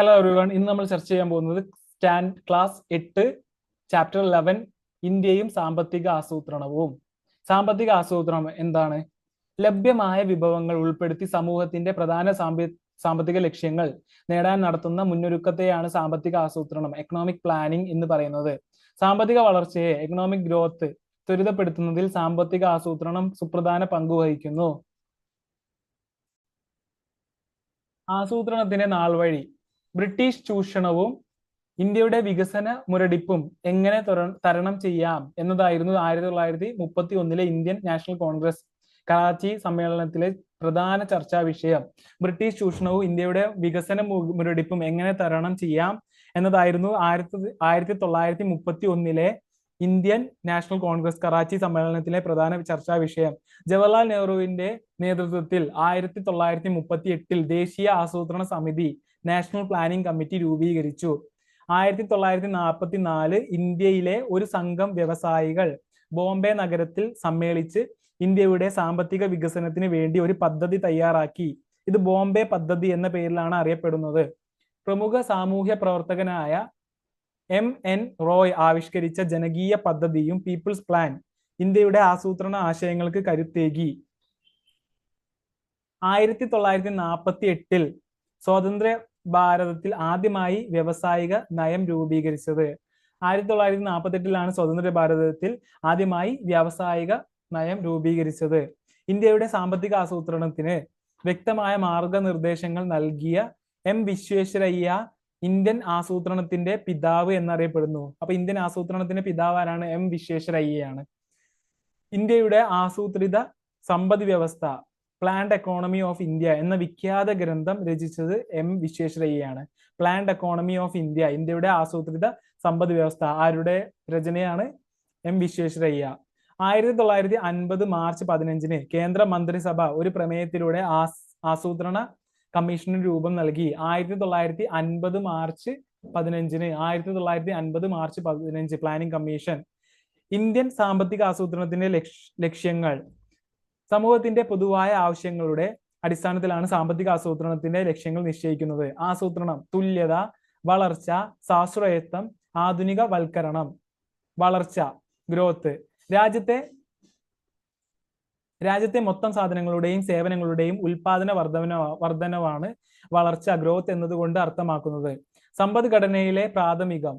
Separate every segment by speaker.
Speaker 1: Hello everyone, ഇന്ന് നമ്മൾ ചർച്ച ചെയ്യാൻ പോകുന്നത് ക്ലാസ് 8 ചാപ്റ്റർ 11 ഇന്ത്യയും സാമ്പത്തിക ആസൂത്രണവും. സാമ്പത്തിക ആസൂത്രണം എന്താണ്? ലഭ്യമായ വിഭവങ്ങൾ ഉൾപ്പെടുത്തി സമൂഹത്തിന്റെ പ്രധാന സാമ്പത്തിക ലക്ഷ്യങ്ങൾ നേടാൻ നടത്തുന്ന മുന്നൊരുക്കത്തെയാണ് സാമ്പത്തിക ആസൂത്രണം, എക്കണോമിക് പ്ലാനിംഗ് എന്ന് പറയുന്നത്. സാമ്പത്തിക വളർച്ചയെ, എക്കണോമിക് ഗ്രോത്ത് ത്വരിതപ്പെടുത്തുന്നതിൽ സാമ്പത്തിക ആസൂത്രണം സുപ്രധാന പങ്ക് വഹിക്കുന്നു. ആസൂത്രണത്തിന്റെ നാൾവഴി. ബ്രിട്ടീഷ് ചൂഷണവും ഇന്ത്യയുടെ വികസന മുരടിപ്പും എങ്ങനെ തരണം ചെയ്യാം എന്നതായിരുന്നു 1931 ഇന്ത്യൻ നാഷണൽ കോൺഗ്രസ് കറാച്ചി സമ്മേളനത്തിലെ പ്രധാന ചർച്ചാ വിഷയം. ബ്രിട്ടീഷ് ചൂഷണവും ഇന്ത്യയുടെ വികസന മുരടിപ്പും എങ്ങനെ തരണം ചെയ്യാം എന്നതായിരുന്നു 1931 ഇന്ത്യൻ നാഷണൽ കോൺഗ്രസ് കറാച്ചി സമ്മേളനത്തിലെ പ്രധാന ചർച്ചാ വിഷയം. ജവഹർലാൽ നെഹ്റുവിന്റെ നേതൃത്വത്തിൽ 1938 ദേശീയ ആസൂത്രണ സമിതി, നാഷണൽ പ്ലാനിംഗ് കമ്മിറ്റി രൂപീകരിച്ചു. 1944 ഇന്ത്യയിലെ ഒരു സംഘം വ്യവസായികൾ ബോംബെ നഗരത്തിൽ സമ്മേളിച്ച് ഇന്ത്യയുടെ സാമ്പത്തിക വികസനത്തിന് വേണ്ടി ഒരു പദ്ധതി തയ്യാറാക്കി. ഇത് ബോംബെ പദ്ധതി എന്ന പേരിലാണ് അറിയപ്പെടുന്നത്. പ്രമുഖ സാമൂഹ്യ പ്രവർത്തകനായ MN റോയ് ആവിഷ്കരിച്ച ജനകീയ പദ്ധതിയും പീപ്പിൾസ് പ്ലാൻ ഇന്ത്യയുടെ ആസൂത്രണ ആശയങ്ങൾക്ക് കരുത്തേകി. 1948 സ്വതന്ത്ര ഭാരതത്തിൽ ആദ്യമായി വ്യവസായിക നയം രൂപീകരിച്ചത്. 1948 സ്വതന്ത്ര ഭാരതത്തിൽ ആദ്യമായി വ്യാവസായിക നയം രൂപീകരിച്ചത്. ഇന്ത്യയുടെ സാമ്പത്തിക ആസൂത്രണത്തിന് വ്യക്തമായ മാർഗനിർദ്ദേശങ്ങൾ നൽകിയ വിശ്വേശ്വരയ്യ ഇന്ത്യൻ ആസൂത്രണത്തിന്റെ പിതാവ് എന്നറിയപ്പെടുന്നു. അപ്പൊ ഇന്ത്യൻ ആസൂത്രണത്തിന്റെ പിതാവ് ആരാണ്? വിശ്വേശ്വരയ്യയാണ്. ഇന്ത്യയുടെ ആസൂത്രിത സമ്പദ് വ്യവസ്ഥ, പ്ലാൻഡ് എക്കോണമി ഓഫ് ഇന്ത്യ എന്ന വിഖ്യാത ഗ്രന്ഥം രചിച്ചത് വിശ്വേശ്വരയ്യയാണ്. പ്ലാൻഡ് എക്കോണമി ഓഫ് ഇന്ത്യ, ഇന്ത്യയുടെ ആസൂത്രിത സമ്പദ് വ്യവസ്ഥ, ആരുടെ രചനയാണ്? വിശ്വേശ്വരയ്യ. 1950 മാർച്ച് 15 കേന്ദ്ര മന്ത്രിസഭ ഒരു പ്രമേയത്തിലൂടെ ആസൂത്രണ കമ്മീഷന് രൂപം നൽകി. 1950 മാർച്ച് 15 പ്ലാനിംഗ് കമ്മീഷൻ. ഇന്ത്യൻ സാമ്പത്തിക ആസൂത്രണത്തിന്റെ ലക്ഷ്യങ്ങൾ. സമൂഹത്തിന്റെ പൊതുവായ ആവശ്യങ്ങളുടെ അടിസ്ഥാനത്തിലാണ് സാമ്പത്തിക ആസൂത്രണത്തിന്റെ ലക്ഷ്യങ്ങൾ നിശ്ചയിക്കുന്നത്. ആസൂത്രണം: തുല്യത, വളർച്ച, സ്വാശ്രയത്വം, ആധുനിക വൽക്കരണം. വളർച്ച, ഗ്രോത്ത്. രാജ്യത്തെ മൊത്തം സാധനങ്ങളുടെയും സേവനങ്ങളുടെയും ഉൽപാദന വർധനവാണ് വളർച്ച, ഗ്രോത്ത് എന്നതുകൊണ്ട് അർത്ഥമാക്കുന്നത്. സമ്പദ്ഘടനയിലെ പ്രാഥമികം,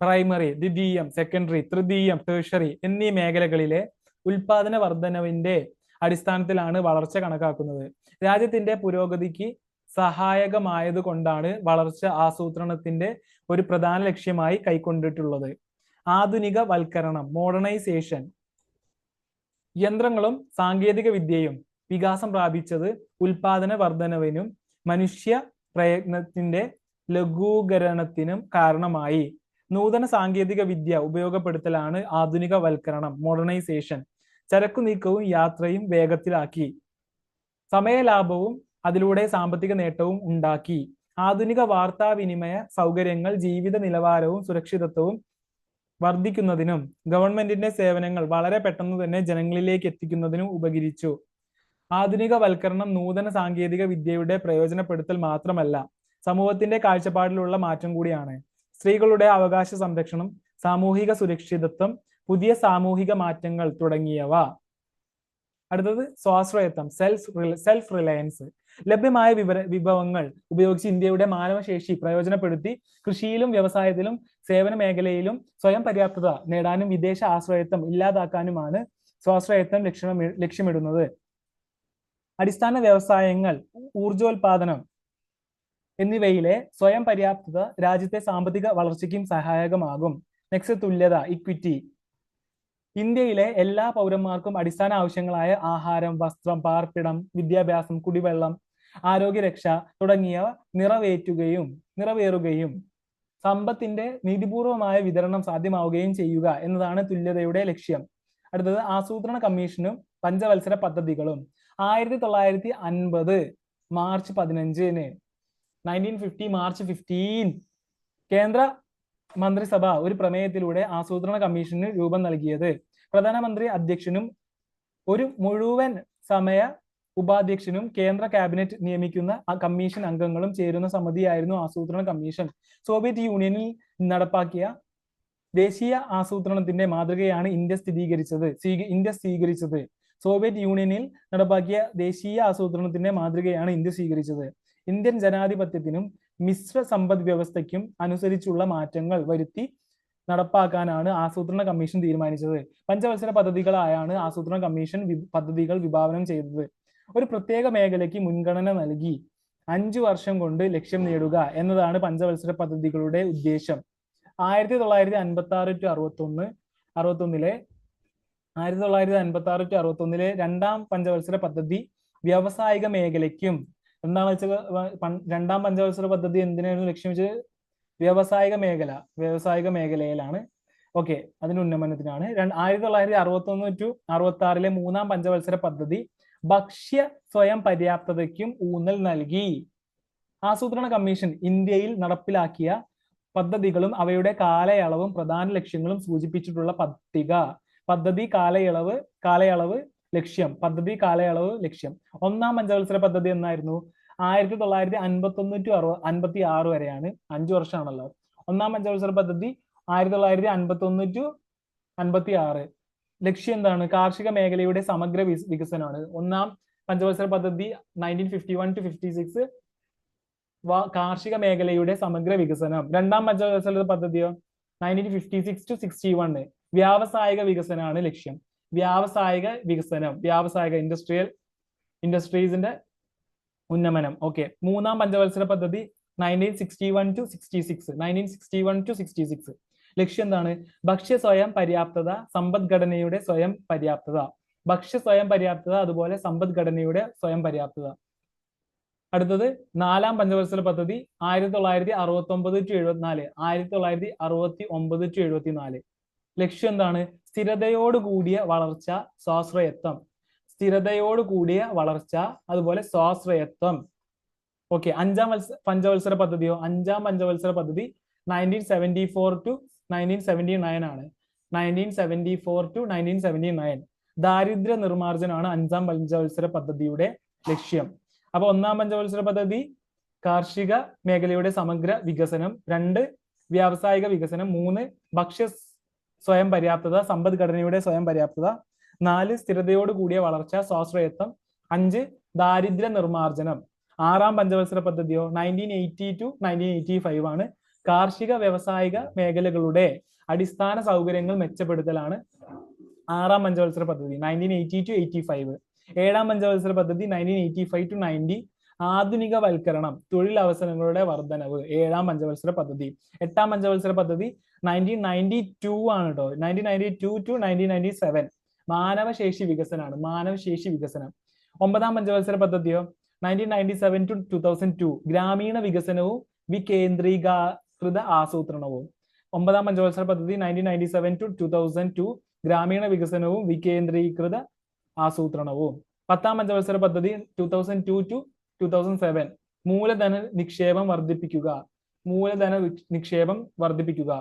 Speaker 1: പ്രൈമറി, ദ്വിതീയം, സെക്കൻഡറി, തൃതീയം, ടേഴ്സറി എന്നീ മേഖലകളിലെ ഉൽപാദന വർധനവിന്റെ അടിസ്ഥാനത്തിലാണ് വളർച്ച കണക്കാക്കുന്നത്. രാജ്യത്തിന്റെ പുരോഗതിക്ക് സഹായകമായത് കൊണ്ടാണ് വളർച്ച ആസൂത്രണത്തിന്റെ ഒരു പ്രധാന ലക്ഷ്യമായി കൈക്കൊണ്ടിട്ടുള്ളത്. ആധുനിക വൽക്കരണം, മോഡേണൈസേഷൻ. യന്ത്രങ്ങളും സാങ്കേതിക വിദ്യയും വികാസം പ്രാപിച്ചത് ഉൽപാദന വർധനവിനും മനുഷ്യ പ്രയത്നത്തിന്റെ ലഘൂകരണത്തിനും കാരണമായി. നൂതന സാങ്കേതിക വിദ്യ ഉപയോഗപ്പെടുത്തലാണ് ആധുനിക വൽക്കരണം, മോഡേണൈസേഷൻ. ചരക്കു നീക്കവും യാത്രയും വേഗത്തിലാക്കി. സമയലാഭവും അതിലൂടെ സാമ്പത്തിക നേട്ടവും ഉണ്ടാക്കി. ആധുനിക വാർത്താവിനിമയ സൗകര്യങ്ങൾ ജീവിത നിലവാരവും സുരക്ഷിതത്വവും വർദ്ധിക്കുന്നതിനും ഗവൺമെന്റിന്റെ സേവനങ്ങൾ വളരെ പെട്ടെന്ന് തന്നെ ജനങ്ങളിലേക്ക് എത്തിക്കുന്നതിനും ഉപകരിച്ചു. ആധുനിക വൽക്കരണം നൂതന സാങ്കേതിക വിദ്യയുടെ പ്രയോജനപ്പെടുത്തൽ മാത്രമല്ല, സമൂഹത്തിന്റെ കാഴ്ചപ്പാടിലുള്ള മാറ്റം കൂടിയാണ്. സ്ത്രീകളുടെ അവകാശ സംരക്ഷണം, സാമൂഹിക സുരക്ഷിതത്വം, പുതിയ സാമൂഹിക മാറ്റങ്ങൾ തുടങ്ങിയവ. അടുത്തത് സ്വാശ്രയത്വം, സെൽഫ് റിലയൻസ്. ലഭ്യമായ വിഭവങ്ങൾ ഉപയോഗിച്ച് ഇന്ത്യയുടെ മാനവശേഷി പ്രയോജനപ്പെടുത്തി കൃഷിയിലും വ്യവസായത്തിലും സേവന മേഖലയിലും സ്വയം പര്യാപ്തത നേടാനും വിദേശ ആശ്രയത്വം ഇല്ലാതാക്കാനുമാണ് സ്വാശ്രയത്വം ലക്ഷ്യമിടുന്നത്. അടിസ്ഥാന വ്യവസായങ്ങൾ, ഊർജോൽപാദനം എന്നിവയിലെ സ്വയം പര്യാപ്തത രാജ്യത്തെ സാമ്പത്തിക വളർച്ചയ്ക്കും സഹായകമാകും. നെക്സ്റ്റ്, തുല്യത, ഇക്വിറ്റി. ഇന്ത്യയിലെ എല്ലാ പൗരന്മാർക്കും അടിസ്ഥാന ആവശ്യങ്ങളായ ആഹാരം, വസ്ത്രം, പാർപ്പിടം, വിദ്യാഭ്യാസം, കുടിവെള്ളം, ആരോഗ്യരക്ഷ തുടങ്ങിയവ നിറവേറുകയും സമ്പത്തിന്റെ നീതിപൂർവമായ വിതരണം സാധ്യമാവുകയും ചെയ്യുക എന്നതാണ് തുല്യതയുടെ ലക്ഷ്യം. അടുത്തത്, ആസൂത്രണ കമ്മീഷനും പഞ്ചവത്സര പദ്ധതികളും. 1950 മാർച്ച് 15 1950 മാർച്ച് 15 കേന്ദ്ര മന്ത്രിസഭ ഒരു പ്രമേയത്തിലൂടെ ആസൂത്രണ കമ്മീഷന് രൂപം നൽകിയത്. പ്രധാനമന്ത്രി അധ്യക്ഷനും ഒരു മുഴുവൻ സമയ ഉപാധ്യക്ഷനും കേന്ദ്ര ക്യാബിനറ്റ് നിയമിക്കുന്ന കമ്മീഷൻ അംഗങ്ങളും ചേരുന്ന സമിതിയായിരുന്നു ആസൂത്രണ കമ്മീഷൻ. സോവിയറ്റ് യൂണിയനിൽ നടപ്പാക്കിയ ദേശീയ ആസൂത്രണത്തിന്റെ മാതൃകയാണ് ഇന്ത്യ സ്വീകരിച്ചത്. സോവിയറ്റ് യൂണിയനിൽ നടപ്പാക്കിയ ദേശീയ ആസൂത്രണത്തിന്റെ മാതൃകയാണ് ഇന്ത്യ സ്വീകരിച്ചത്. ഇന്ത്യൻ ജനാധിപത്യത്തിനും മിശ്ര സമ്പദ് വ്യവസ്ഥയ്ക്കും അനുസരിച്ചുള്ള മാറ്റങ്ങൾ വരുത്തി നടപ്പാക്കാനാണ് ആസൂത്രണ കമ്മീഷൻ തീരുമാനിച്ചത്. പഞ്ചവത്സര പദ്ധതികളായാണ് ആസൂത്രണ കമ്മീഷൻ പദ്ധതികൾ വിഭാവനം ചെയ്തത്. ഒരു പ്രത്യേക മേഖലയ്ക്ക് മുൻഗണന നൽകി 5 വർഷം കൊണ്ട് ലക്ഷ്യം നേടുക എന്നതാണ് പഞ്ചവത്സര പദ്ധതികളുടെ ഉദ്ദേശം. 1956-61 രണ്ടാം പഞ്ചവത്സര പദ്ധതി വ്യാവസായിക മേഖലയ്ക്കും, എന്താണെന്ന് വെച്ചാൽ രണ്ടാം പഞ്ചവത്സര പദ്ധതി എന്തിനാണ് ലക്ഷ്യം വെച്ചത്? വ്യാവസായിക മേഖലയിലാണ്. ഓക്കെ, അതിന്റെ ഉന്നമനത്തിനാണ്. 1961-66 മൂന്നാം പഞ്ചവത്സര പദ്ധതി ഭക്ഷ്യ സ്വയം പര്യാപ്തതയ്ക്കും ഊന്നൽ നൽകി. ആസൂത്രണ കമ്മീഷൻ ഇന്ത്യയിൽ നടപ്പിലാക്കിയ പദ്ധതികളും അവയുടെ കാലയളവും പ്രധാന ലക്ഷ്യങ്ങളും സൂചിപ്പിച്ചിട്ടുള്ള പട്ടിക. പദ്ധതി കാലയളവ് ലക്ഷ്യം. ഒന്നാം പഞ്ചവത്സര പദ്ധതി എന്നായിരുന്നു? 1951-56 വരെയാണ്. 5 വർഷമാണല്ലോ. ഒന്നാം പഞ്ചവത്സര പദ്ധതി 1951-56. ലക്ഷ്യം എന്താണ്? കാർഷിക മേഖലയുടെ സമഗ്ര വികസനമാണ്. ഒന്നാം പഞ്ചവത്സര പദ്ധതി 1951-56 കാർഷിക മേഖലയുടെ സമഗ്ര വികസനം. രണ്ടാം പഞ്ചവത്സര പദ്ധതിയോ 1956-61 വ്യാവസായിക വികസനമാണ് ലക്ഷ്യം. ഇൻഡസ്ട്രീസിന്റെ ഉന്നമനം. ഓക്കെ, മൂന്നാം പഞ്ചവത്സര പദ്ധതി 1961-66 ലക്ഷ്യം എന്താണ്? ഭക്ഷ്യ സ്വയം പര്യാപ്തത, സമ്പദ്ഘടനയുടെ സ്വയം പര്യാപ്തത. അതുപോലെ സമ്പദ്ഘടനയുടെ സ്വയം പര്യാപ്തത. അടുത്തത് നാലാം പഞ്ചവത്സര പദ്ധതി 1969-74 1969-74 ലക്ഷ്യം എന്താണ്? സ്ഥിരതയോടുകൂടിയ വളർച്ച, അതുപോലെ സ്വാശ്രയത്വം. ഓക്കെ, അഞ്ചാം പഞ്ചവത്സര പദ്ധതിയോ? അഞ്ചാം പഞ്ചവത്സര പദ്ധതി 1974-1979 ആണ്. 1974-1979 ദാരിദ്ര്യ നിർമ്മാർജ്ജനമാണ് അഞ്ചാം പഞ്ചവത്സര പദ്ധതിയുടെ ലക്ഷ്യം. അപ്പൊ ഒന്നാം പഞ്ചവത്സര പദ്ധതി കാർഷിക മേഖലയുടെ സമഗ്ര വികസനം, 2 വ്യാവസായിക വികസനം, 3 ഭക്ഷ്യ സ്വയം പര്യാപ്തത, സമ്പദ്ഘടനയുടെ സ്വയം പര്യാപ്തത, 4 സ്ഥിരതയോട് കൂടിയ വളർച്ച, സ്വാശ്രയത്വം, 5 ദാരിദ്ര്യ നിർമ്മാർജ്ജനം. ആറാം പഞ്ചവത്സര പദ്ധതിയോ 1980-1985 ആണ്. കാർഷിക വ്യവസായിക മേഖലകളുടെ അടിസ്ഥാന സൗകര്യങ്ങൾ മെച്ചപ്പെടുത്തലാണ് ആറാം പഞ്ചവത്സര പദ്ധതി 1980-85. ഏഴാം പഞ്ചവത്സര പദ്ധതി 1985-90 ആധുനികവൽക്കരണം, തൊഴിലവസരങ്ങളുടെ വർധനവ്. ഏഴാം പഞ്ചവത്സര പദ്ധതി. എട്ടാം പഞ്ചവത്സര പദ്ധതി 1992 ആണ് കേട്ടോ. 1992-1997 മാനവശേഷി വികസനം. ഒമ്പതാം പഞ്ചവത്സര പദ്ധതിയോ 1997-2002 ഗ്രാമീണ വികസനവും വികേന്ദ്രീകൃത ആസൂത്രണവും. ഒമ്പതാം പഞ്ചവത്സര പദ്ധതി 1997-2002 ഗ്രാമീണ വികസനവും വികേന്ദ്രീകൃത ആസൂത്രണവും. പത്താം പഞ്ചവത്സര പദ്ധതി 2002-2007 മൂലധന നിക്ഷേപം വർദ്ധിപ്പിക്കുക.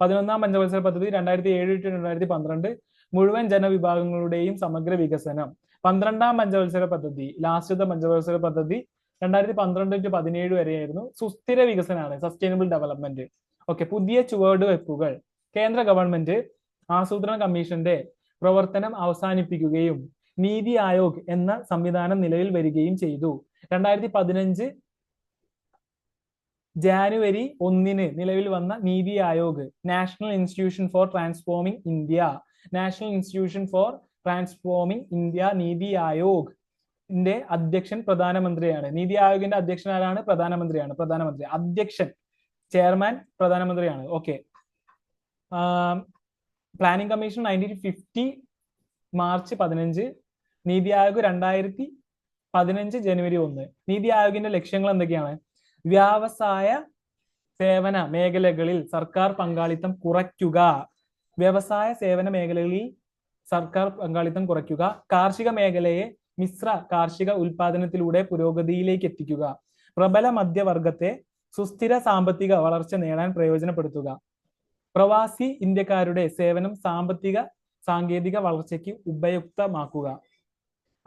Speaker 1: 11ാം പഞ്ചവത്സര പദ്ധതി 2007-2012 മുഴുവൻ ജനവിഭാഗങ്ങളുടെയും സമഗ്ര വികസനം. 12ാം പഞ്ചവത്സര പദ്ധതി, ലാസ്റ്റത്തെ പഞ്ചവത്സര പദ്ധതി 2012-2017 വരെയായിരുന്നു. സുസ്ഥിര വികസനമാണ്, സസ്റ്റൈനബിൾ ഡെവലപ്മെന്റ്. ഓക്കെ, പുതിയ ചുവടുവെപ്പുകൾ. കേന്ദ്ര ഗവൺമെന്റ് ആസൂത്രണ കമ്മീഷന്റെ പ്രവർത്തനം അവസാനിപ്പിക്കുകയും നീതി ആയോഗ് എന്ന സംവിധാനം നിലവിൽ വരികയും ചെയ്തു. 2015 ജാനുവരി 1 നിലവിൽ വന്ന NITI Aayog, national institution for transforming India NITI Aayog അധ്യക്ഷൻ പ്രധാനമന്ത്രിയാണ്. നീതി ആയോഗിന്റെ അധ്യക്ഷൻ ആരാണ്? പ്രധാനമന്ത്രി. അധ്യക്ഷൻ, ചെയർമാൻ പ്രധാനമന്ത്രിയാണ്. Okay, planning commission 1950 March 15, NITI Aayog 2015 ജനുവരി 1. നീതി ആയോഗിന്റെ ലക്ഷ്യങ്ങൾ എന്തൊക്കെയാണ്? വ്യവസായ സേവന മേഖലകളിൽ സർക്കാർ പങ്കാളിത്തം കുറയ്ക്കുക. കാർഷിക മേഖലയെ മിശ്ര കാർഷിക ഉൽപാദനത്തിലൂടെ പുരോഗതിയിലേക്ക് എത്തിക്കുക. പ്രബല മധ്യവർഗത്തെ സുസ്ഥിര സാമ്പത്തിക വളർച്ച നേടാൻ പ്രയോജനപ്പെടുത്തുക. പ്രവാസി ഇന്ത്യക്കാരുടെ സേവനം സാമ്പത്തിക സാങ്കേതിക വളർച്ചയ്ക്ക് ഉപയുക്തമാക്കുക.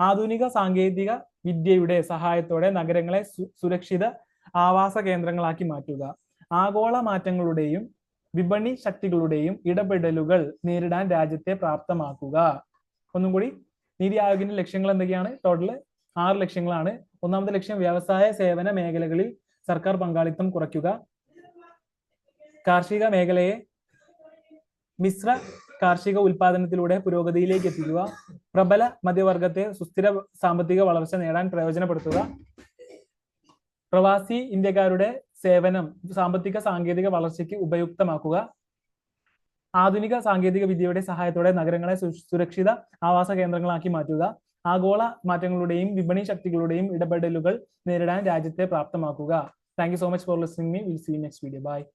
Speaker 1: ആധുനിക സാങ്കേതിക വിദ്യയുടെ സഹായത്തോടെ നഗരങ്ങളെ സുരക്ഷിത ആവാസ കേന്ദ്രങ്ങളാക്കി മാറ്റുക. ആഗോള മാറ്റങ്ങളുടെയും വിപണി ശക്തികളുടെയും ഇടപെടലുകൾ നേരിടാൻ രാജ്യത്തെ പ്രാപ്തമാക്കുക. ഒന്നും കൂടി, നീതി ആയോഗിന്റെ ലക്ഷ്യങ്ങൾ എന്തൊക്കെയാണ്? ടോട്ടൽ 6 ലക്ഷ്യങ്ങളാണ്. ഒന്നാമത്തെ ലക്ഷ്യം വ്യവസായ സേവന മേഖലകളിൽ സർക്കാർ പങ്കാളിത്തം കുറയ്ക്കുക. കാർഷിക മേഖലയെ മിശ്ര കാർഷിക ഉൽപാദനത്തിലൂടെ പുരോഗതിയിലേക്ക് എത്തിക്കുക. പ്രബല മധ്യവർഗത്തെ സുസ്ഥിര സാമ്പത്തിക വളർച്ച നേടാൻ പ്രയോജനപ്പെടുത്തുക. പ്രവാസി ഇന്ത്യക്കാരുടെ സേവനം സാമ്പത്തിക സാങ്കേതിക വളർച്ചയ്ക്ക് ഉപയുക്തമാക്കുക. ആധുനിക സാങ്കേതിക വിദ്യയുടെ സഹായത്തോടെ നഗരങ്ങളെ സുരക്ഷിത ആവാസ കേന്ദ്രങ്ങളാക്കി മാറ്റുക. ആഗോള മാറ്റങ്ങളുടെയും വിപണി ശക്തികളുടെയും ഇടപെടലുകൾ നേരിടാൻ രാജ്യത്തെ പ്രാപ്തമാക്കുക. Thank you so much for listening me. Will see you next video. By.